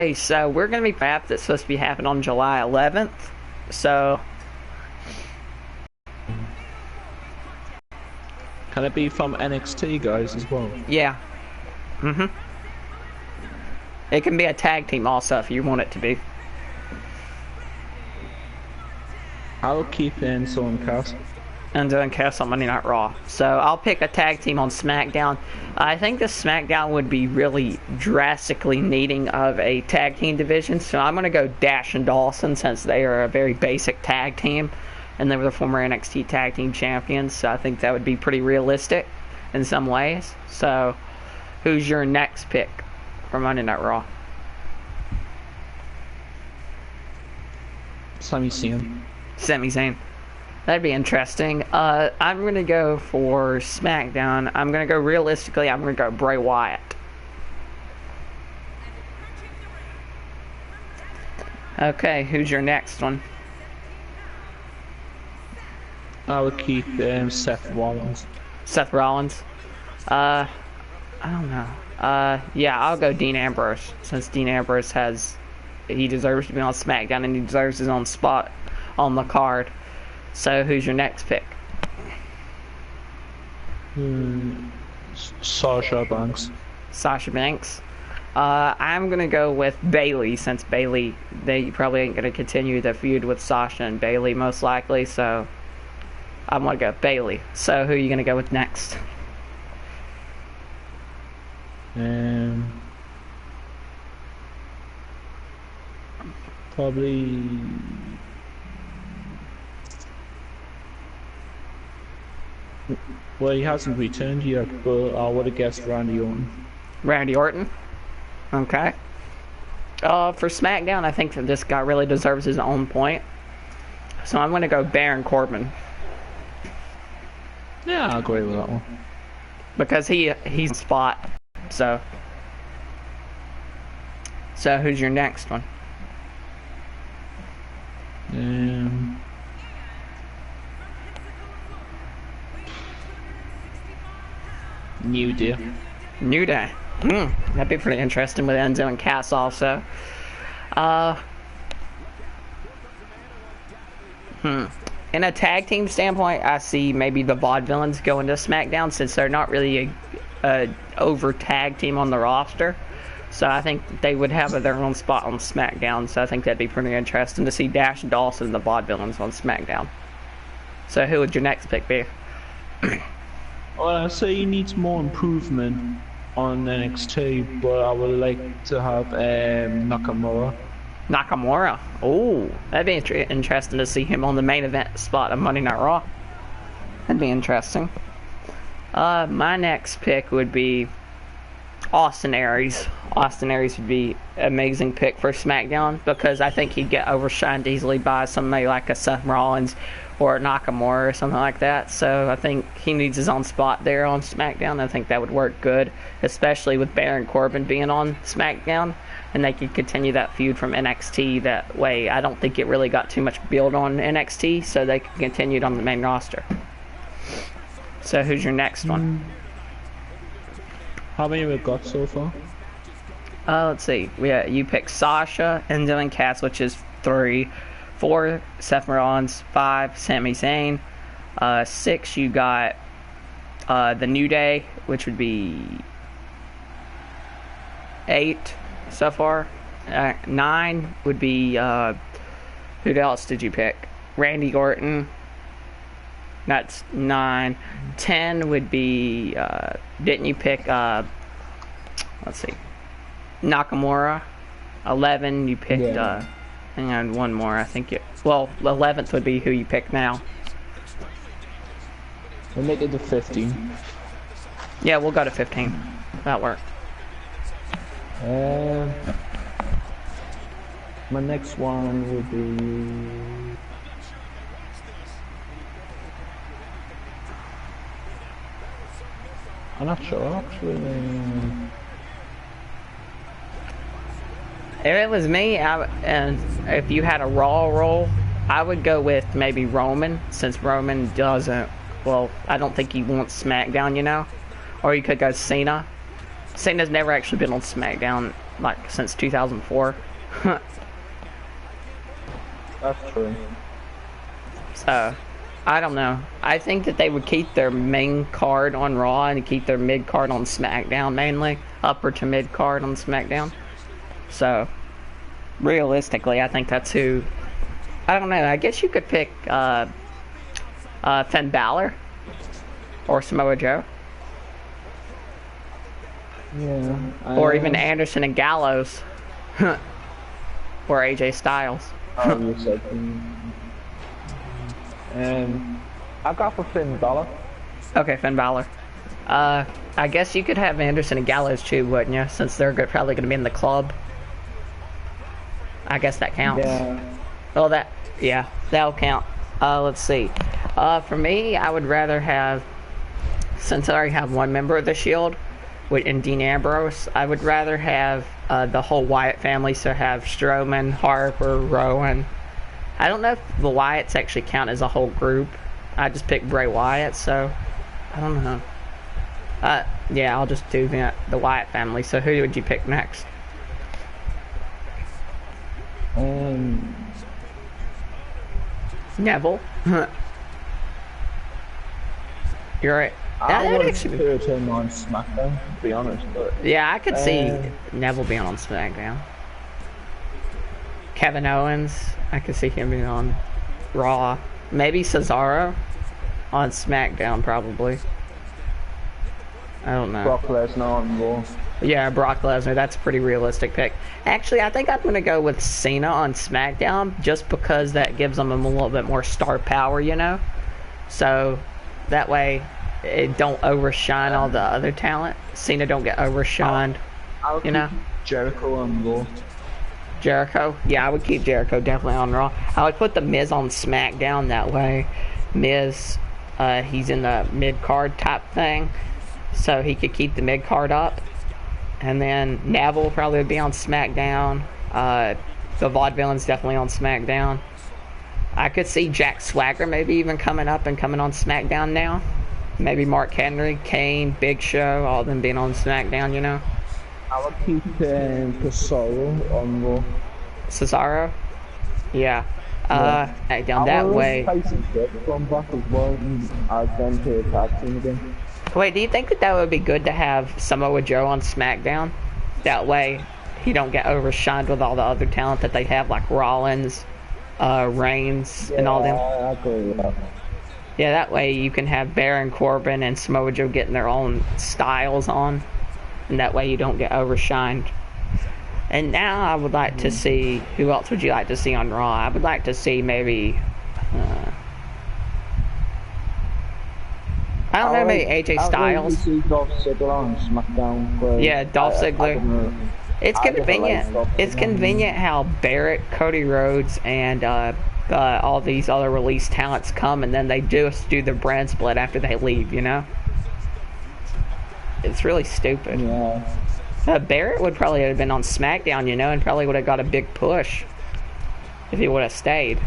Okay, so we're going to be back. That's supposed to be happening on July 11th. So, can it be from NXT guys as well? yeah. It can be a tag team also if you want it to be. I'll keep in Southern Cast. And doing Cast on Monday Night Raw. So I'll pick a tag team on SmackDown. I think the SmackDown would be really drastically needing of a tag team division. So I'm going to go Dash and Dawson since they are a very basic tag team. And they were the former NXT tag team champions. So I think that would be pretty realistic in some ways. So who's your next pick for Monday Night Raw? Sami Zayn. Sami Zayn. That'd be interesting. I'm going to go for SmackDown. I'm going to go realistically. I'm going to go Bray Wyatt. Okay, who's your next one? I would keep Seth Rollins. Seth Rollins. I don't know. Yeah, I'll go Dean Ambrose since Dean Ambrose he deserves to be on SmackDown and he deserves his own spot on the card. So, who's your next pick? Sasha Banks. Sasha Banks. I'm going to go with Bayley, since Bayley, they probably ain't going to continue the feud with Sasha and Bayley, most likely, so I'm going to go Bayley. So, who are you going to go with next? Probably... Well, he hasn't returned yet, but I would have guessed Randy Orton. Randy Orton? Okay. For SmackDown, I think that this guy really deserves his own point. So I'm going to go Baron Corbin. Yeah, I'll agree with that one. Because he's spot. So who's your next one? New Day. New Day. That'd be pretty interesting with Enzo and Cass also. In a tag team standpoint, I see maybe the Vaudevillains going to SmackDown since they're not really a over tag team on the roster. So I think they would have their own spot on SmackDown. So I think that'd be pretty interesting to see Dash and Dawson and the Vaudevillains on SmackDown. So who would your next pick be? Well, I say he needs more improvement on NXT, but I would like to have Nakamura. Nakamura? Oh, that'd be interesting to see him on the main event spot of Monday Night Raw. That'd be interesting. My next pick would be Austin Aries. Austin Aries would be an amazing pick for SmackDown because I think he'd get overshined easily by somebody like a Seth Rollins or Nakamura or something like that. So I think he needs his own spot there on SmackDown. I think that would work good, especially with Baron Corbin being on SmackDown, and they could continue that feud from NXT that way. I don't think it really got too much build on NXT, so they could continue it on the main roster. So who's your next one? How many we've got so far? Let's see. You picked Sasha, Enzo and Cass, which is 3. 4, Seth Rollins. 5, Sami Zayn. 6, you got the New Day, which would be 8 so far. 9 would be, who else did you pick? Randy Orton. That's 9. 10 would be, didn't you pick, let's see, Nakamura? 11, you picked, hang on, one more, I think well, 11th would be who you pick now. We'll make it to 15. Yeah, we'll go to 15. That'll work. My next one would be... I'm not sure, actually. If it was me, and if you had a Raw role, I would go with maybe Roman, since Roman doesn't, well, I don't think he wants SmackDown, you know? Or you could go Cena. Cena's never actually been on SmackDown like since 2004. That's true. So, I don't know. I think that they would keep their main card on Raw and keep their mid card on SmackDown mainly. Upper to mid card on SmackDown. So, realistically, I think that's who... I don't know. I guess you could pick Finn Balor or Samoa Joe. Yeah. Or even Anderson and Gallows. Or AJ Styles. You said. I got for Finn Balor. Okay, Finn Balor. I guess you could have Anderson and Gallows too, wouldn't you? Since they're probably going to be in the club. I guess that counts. Yeah. Well, that'll count. Let's see. For me, I would rather have, since I already have one member of the Shield, in Dean Ambrose, I would rather have the whole Wyatt family, so have Strowman, Harper, Rowan. I don't know if the Wyatts actually count as a whole group. I just picked Bray Wyatt, so I don't know. Yeah, I'll just do the Wyatt family. So who would you pick next? Neville. You're right. I would put him on SmackDown, to be honest. But, yeah, I could see Neville being on SmackDown. Kevin Owens, I could see him being on Raw. Maybe Cesaro on SmackDown, probably. I don't know. Brock Lesnar on Raw. Yeah, Brock Lesnar. That's a pretty realistic pick. Actually, I think I'm going to go with Cena on SmackDown just because that gives them a little bit more star power, you know? So, that way, it don't overshine all the other talent. Cena don't get overshined, you know? Jericho on Raw. Jericho? Yeah, I would keep Jericho definitely on Raw. I would put the Miz on SmackDown that way. Miz, he's in the mid-card type thing, so he could keep the mid-card up. And then Neville probably would be on SmackDown. The Vaudevillain's definitely on SmackDown. I could see Jack Swagger maybe even coming up and coming on SmackDown now. Maybe Mark Henry, Kane, Big Show, all of them being on SmackDown, you know? I would keep Cesaro on Raw. Cesaro? Yeah. Down that way. From back as well, I'd then to tag team again. Wait, do you think that would be good to have Samoa Joe on SmackDown? That way, he don't get overshined with all the other talent that they have, like Rollins, Reigns, and all them. Yeah, I agree with that. Yeah, that way you can have Baron Corbin and Samoa Joe getting their own styles on, and that way you don't get overshined. And now I would like to see, who else would you like to see on Raw? I would like to see maybe, I don't know, maybe AJ Styles. I see Dolph Ziggler on SmackDown. Yeah, Dolph Ziggler. It's convenient. It's convenient how Barrett, Cody Rhodes, and all these other released talents come, and then they just do the brand split after they leave. You know, it's really stupid. Yeah. Barrett would probably have been on SmackDown, you know, and probably would have got a big push if he would have stayed.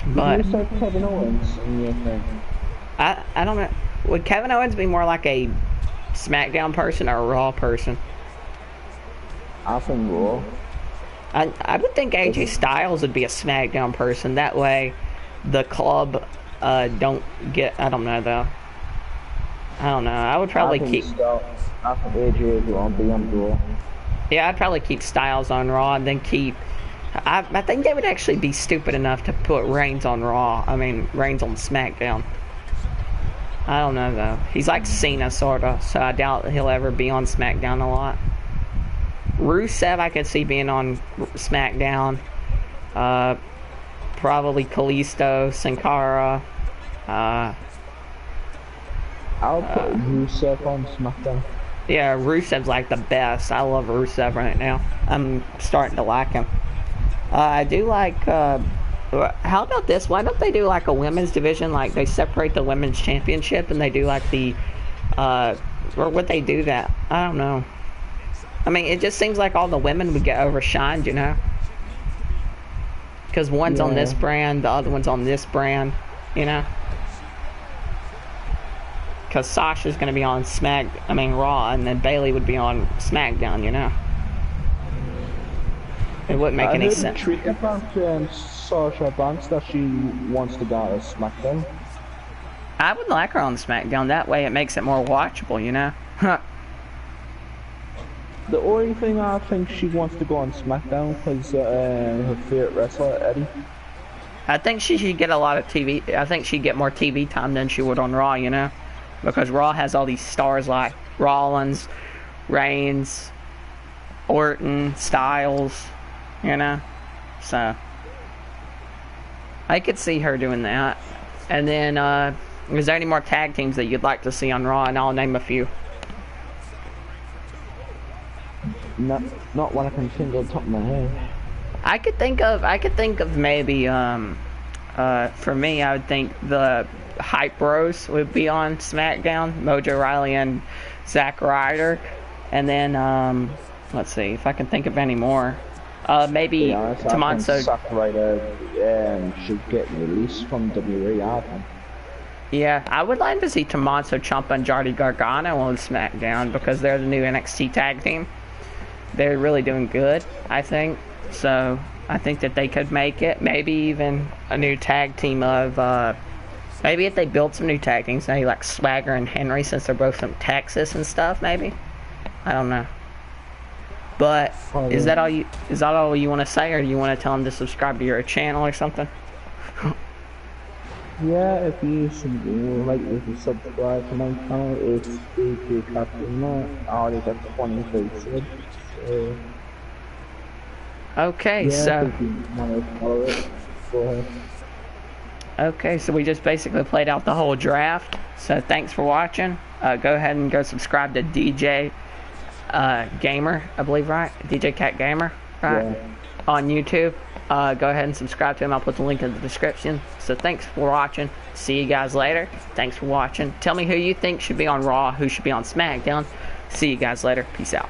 But you said Kevin Owens in your thing. I don't know. Would Kevin Owens be more like a SmackDown person or a Raw person? I think Raw. I would think AJ Styles would be a SmackDown person. That way, the club don't get. I don't know though. I don't know. I would probably keep. I think AJ will be on Raw. Yeah, I'd probably keep Styles on Raw and then keep. I think they would actually be stupid enough to put Reigns on Raw. I mean, Reigns on SmackDown. I don't know though. He's like Cena sorta, so I doubt he'll ever be on SmackDown a lot. Rusev I could see being on SmackDown. Probably Kalisto, Sin Cara. I'll put Rusev on SmackDown. Yeah, Rusev's like the best. I love Rusev right now. I'm starting to like him. I do like, how about this? Why don't they do like a women's division? Like they separate the women's championship and they do like the, or would they do that? I don't know. I mean, it just seems like all the women would get overshined, you know? Because one's on this brand, the other one's on this brand, you know? because Sasha's going to be on Raw, and then Bailey would be on SmackDown, you know? It wouldn't make any sense. I heard about Sasha Banks that she wants to go to SmackDown. I would like her on SmackDown. That way it makes it more watchable, you know? The only thing I think she wants to go on SmackDown because her favorite wrestler, Eddie. I think she should get a lot of TV. I think she'd get more TV time than she would on Raw, you know? Because Raw has all these stars like Rollins, Reigns, Orton, Styles, you know? So, I could see her doing that. And then, is there any more tag teams that you'd like to see on Raw? And I'll name a few. Not what I can think on top of my head. I could think of maybe, for me, I would think the Hype Bros would be on SmackDown. Mojo Rawley and Zack Ryder. And then, let's see, if I can think of any more. Maybe Tommaso. Zack Ryder should get released from WWE, I think. Yeah, I would like to see Tommaso Ciampa and Johnny Gargano on SmackDown because they're the new NXT tag team. They're really doing good, I think. So, I think that they could make it. Maybe even a new tag team of, maybe if they build some new tag teams, maybe like Swagger and Henry, since they're both from Texas and stuff, maybe? I don't know. But, is that all you want to say, or do you want to tell them to subscribe to your channel or something? Yeah, if you would like to subscribe to my channel, it's DJCatGamer. I already got 23 subs. Okay, yeah, so. If you want to follow it, go ahead. Okay, so we just basically played out the whole draft. So thanks for watching. Go ahead and go subscribe to DJ Gamer, I believe, right? DJCatGamer, right? Yeah. On YouTube. Go ahead and subscribe to him. I'll put the link in the description. So thanks for watching. See you guys later. Thanks for watching. Tell me who you think should be on Raw, who should be on SmackDown. See you guys later. Peace out.